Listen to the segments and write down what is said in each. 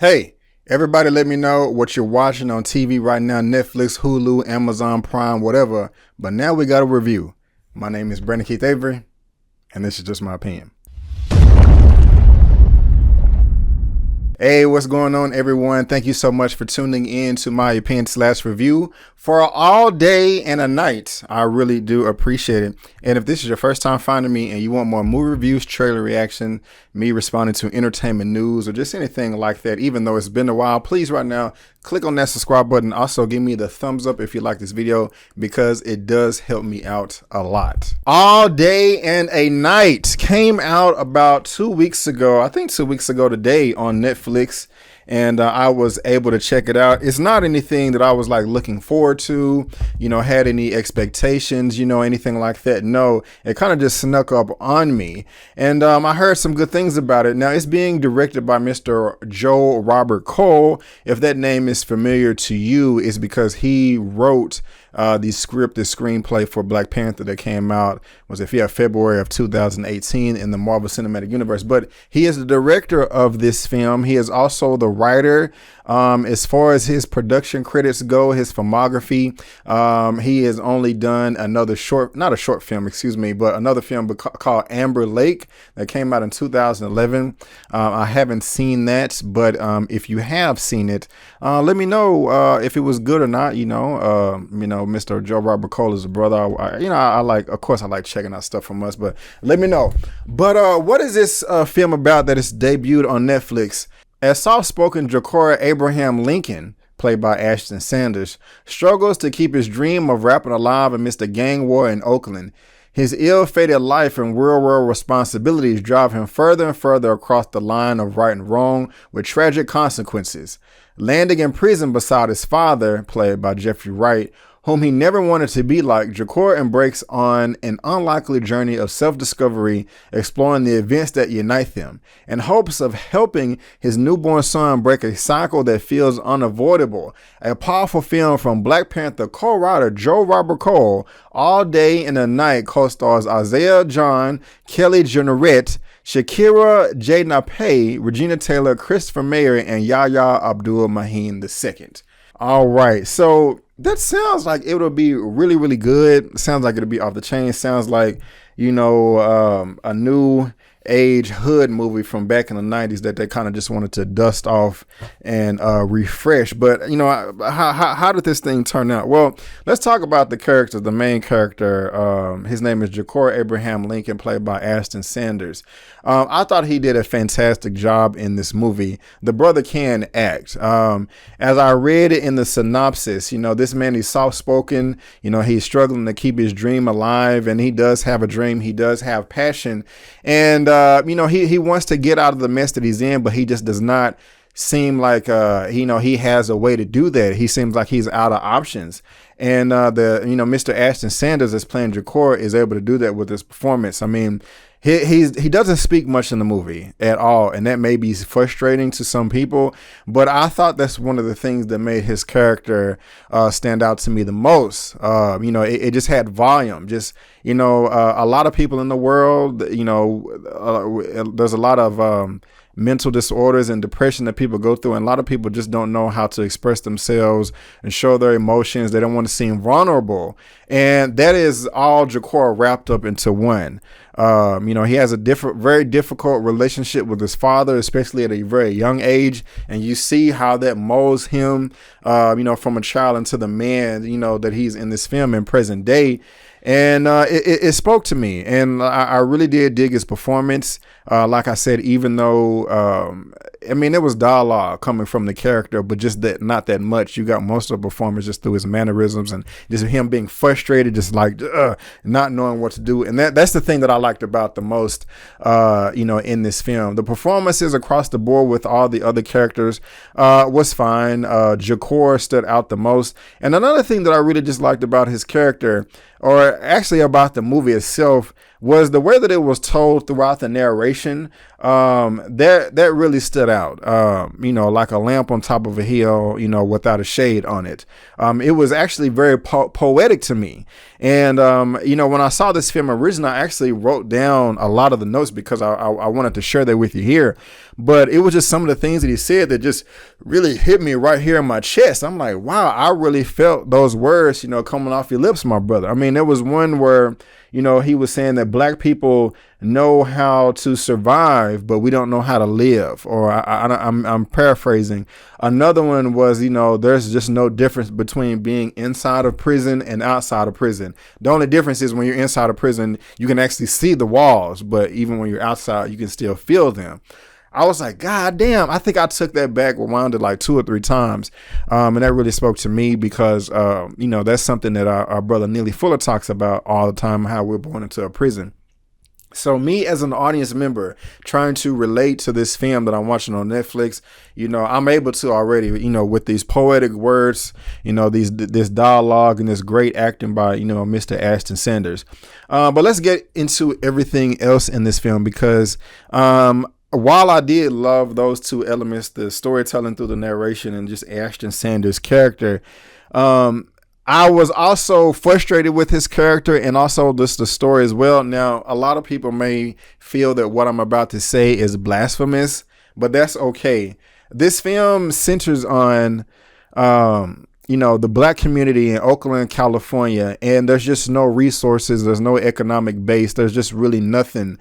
Hey, everybody, let me know what you're watching on TV right now: Netflix, Hulu, Amazon Prime, whatever. But now we got a review. My name is Brandon Keith Avery, and this is just my opinion. Hey, what's going on, everyone? Thank you so much for tuning in to my opinion/review for all day and a night. I really do appreciate it. And if this is your first time finding me and you want more movie reviews, trailer reaction, me responding to entertainment news, or just anything like that, even though it's been a while, please right now click on that subscribe button. Also, give me the thumbs up if you like this video, because it does help me out a lot. All Day and a Night came out about 2 weeks ago. I think 2 weeks ago today on Netflix. And I was able to check it out. It's not anything that I was like looking forward to, had any expectations, anything like that. No, it kind of just snuck up on me. And I heard some good things about it. Now, it's being directed by Mr. Joe Robert Cole. If that name is familiar to you, it's because he wrote the screenplay for Black Panther that came out, February of 2018 in the Marvel Cinematic Universe. But he is the director of this film. He is also the writer. As far as his production credits go, his filmography, he has only done another but another film called Amber Lake that came out in 2011. I haven't seen that, but if you have seen it, let me know if it was good or not. Mr. Joe Robert Cole is a brother. I like checking out stuff from us, but let me know. But what is this film about that is debuted on Netflix? As soft-spoken Ja'Cory Abraham Lincoln, played by Ashton Sanders, struggles to keep his dream of rapping alive amidst a gang war in Oakland. His ill-fated life and real-world responsibilities drive him further and further across the line of right and wrong, with tragic consequences. Landing in prison beside his father, played by Jeffrey Wright, whom he never wanted to be like, Ja'Cory embarks on an unlikely journey of self-discovery, exploring the events that unite them, in hopes of helping his newborn son break a cycle that feels unavoidable. A powerful film from Black Panther co-writer Joe Robert Cole. All Day and a Night co-stars Isaiah John, Kelly Jeanneret, Shakira Janape, Regina Taylor, Christopher Mayer, and Yahya Abdul-Mateen II. All right, so that sounds like it'll be really, really good. Sounds like it'll be off the chain. Sounds like, a new age hood movie from back in the 90s that they kind of just wanted to dust off and refresh. But how did this thing turn out? Well, let's talk about the character. The main character, his name is Ja'Cory Abraham Lincoln, played by Ashton Sanders. I thought he did a fantastic job in this movie. The brother can act. As I read it in the synopsis, this man, he's soft-spoken, he's struggling to keep his dream alive, and he does have a dream. He does have passion, and he wants to get out of the mess that he's in, but he just does not seem like he has a way to do that. He seems like he's out of options. And Mr. Ashton Sanders, that's playing Ja'Cory, is able to do that with his performance. I mean, he doesn't speak much in the movie at all, and that may be frustrating to some people, but I thought that's one of the things that made his character stand out to me the most. It just had volume. Just a lot of people in the world, there's a lot of mental disorders and depression that people go through, and a lot of people just don't know how to express themselves and show their emotions. They don't want to seem vulnerable, and that is all Ja'Cory wrapped up into one. He has a very difficult relationship with his father, especially at a very young age, and you see how that molds him, from a child into the man, that he's in this film in present day. And it spoke to me, and I really did dig his performance. Like I said, even though, it was dialogue coming from the character, but just not that much. You got most of the performance just through his mannerisms and just him being frustrated, just like not knowing what to do. And that's the thing that I liked about the most, in this film. The performances across the board with all the other characters was fine. Ja'Cory stood out the most. And another thing that I really just liked about his character, or actually about the movie itself, was the way that it was told throughout the narration. That really stood out. Like a lamp on top of a hill, without a shade on it. It was actually very poetic to me. And when I saw this film originally, I actually wrote down a lot of the notes because I wanted to share that with you here. but it was just some of the things that he said that just really hit me right here in my chest. I'm like, wow, I really felt those words, coming off your lips, my brother. I mean, there was one where, he was saying that black people know how to survive, but we don't know how to live. Or I'm paraphrasing. Another one was, there's just no difference between being inside of prison and outside of prison. The only difference is when you're inside of prison, you can actually see the walls, but even when you're outside, you can still feel them. I was like, God damn, I think I took that back, rewound it like 2 or 3 times. And that really spoke to me because, that's something that our brother Neely Fuller talks about all the time, how we're born into a prison. So me as an audience member trying to relate to this film that I'm watching on Netflix, I'm able to already, with these poetic words, this dialogue and this great acting by, Mr. Ashton Sanders. But let's get into everything else in this film because, while I did love those 2 elements, the storytelling through the narration and just Ashton Sanders' character, I was also frustrated with his character and also just the story as well. Now, a lot of people may feel that what I'm about to say is blasphemous, but that's okay. This film centers on, the black community in Oakland, California, and there's just no resources. There's no economic base. There's just really nothing.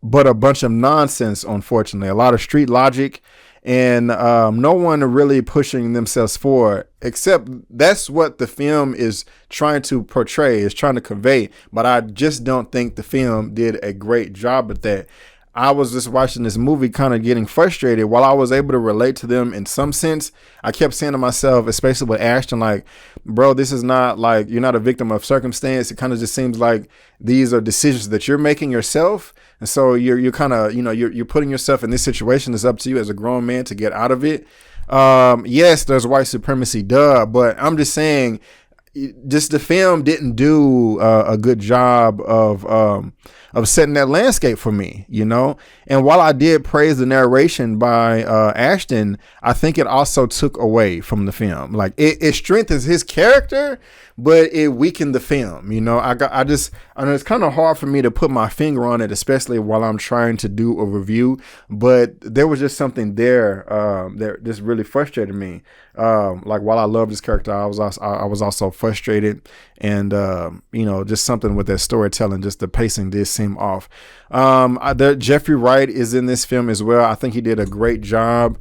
But a bunch of nonsense, unfortunately, a lot of street logic and no one really pushing themselves forward, except that's what the film is trying to portray, is trying to convey. But I just don't think the film did a great job at that. I was just watching this movie kind of getting frustrated. While I was able to relate to them in some sense, I kept saying to myself, especially with Ashton, like, bro, this is not like you're not a victim of circumstance. It kind of just seems like these are decisions that you're making yourself. And so you're kind of, you're putting yourself in this situation. It's up to you as a grown man to get out of it. Yes, there's white supremacy, but I'm just saying, just the film didn't do a good job of setting that landscape for me, And while I did praise the narration by Ashton, I think it also took away from the film. Like it strengthens his character, but it weakened the film. I know it's kind of hard for me to put my finger on it, especially while I'm trying to do a review. But there was just something there that just really frustrated me. Like while I love this character, I was also frustrated, and just something with that storytelling, just the pacing did seem off. Jeffrey Wright is in this film as well. I think he did a great job.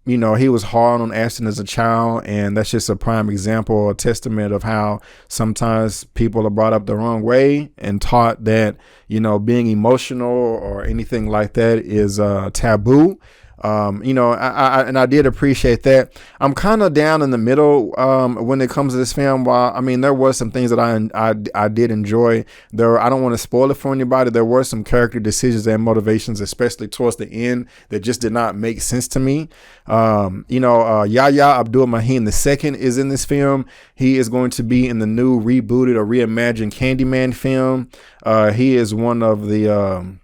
He was hard on Ashton as a child, and that's just a prime example, a testament of how sometimes people are brought up the wrong way and taught that, being emotional or anything like that is taboo. I did appreciate that. I'm kind of down in the middle when it comes to this film. While there was some things that I did enjoy. I don't want to spoil it for anybody. There were some character decisions and motivations, especially towards the end, that just did not make sense to me. Yahya Abdul-Mateen II is in this film. He is going to be in the new rebooted or reimagined Candyman film. He is one of the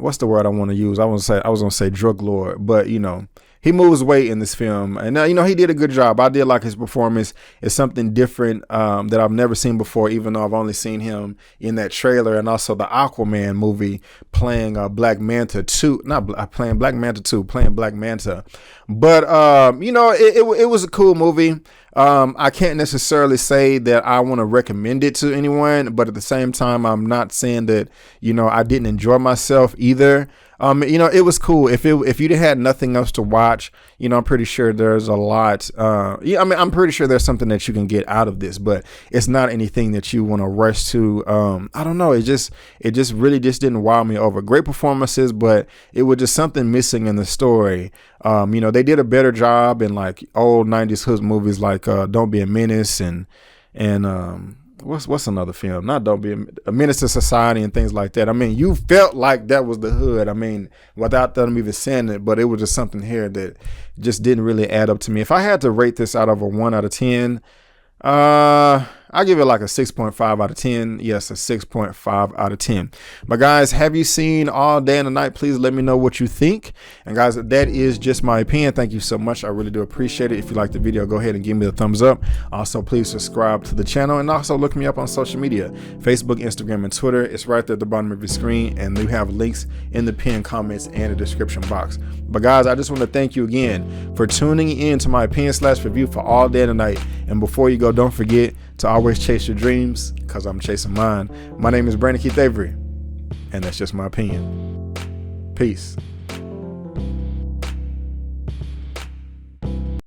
what's the word I want to use? I was gonna say drug lord, but he moves weight in this film, and he did a good job. I did like his performance. It's something different that I've never seen before, even though I've only seen him in that trailer and also the Aquaman movie playing Black Manta 2, not playing Black Manta 2, playing Black Manta. But it was a cool movie. I can't necessarily say that I want to recommend it to anyone, but at the same time, I'm not saying that, I didn't enjoy myself either. It was cool. If you had nothing else to watch, I'm pretty sure there's a lot. I'm pretty sure there's something that you can get out of this, but it's not anything that you want to rush to. I don't know. It just really just didn't wow me over. Great performances, but it was just something missing in the story. They did a better job in like old 90s hood movies like Don't Be a Menace and what's another film? Not Don't Be a Menace to Society and things like that. You felt like that was the hood. Without them even saying it, but it was just something here that just didn't really add up to me. If I had to rate this out of a 1 out of 10, I I give it like a 6.5 out of 10. Yes, a 6.5 out of 10. But guys, have you seen All Day and a Night? Please let me know what you think. And guys, that is just my opinion. Thank you so much. I really do appreciate it. If you like the video, go ahead and give me the thumbs up. Also, please subscribe to the channel, and also look me up on social media, Facebook, Instagram, and Twitter. It's right there at the bottom of your screen, and we have links in the pinned comments and the description box. But guys, I just want to thank you again for tuning in to my opinion/review for All Day and a Night. And before you go, don't forget to always chase your dreams, because I'm chasing mine. My name is Brandon Keith Avery, and that's just my opinion. Peace.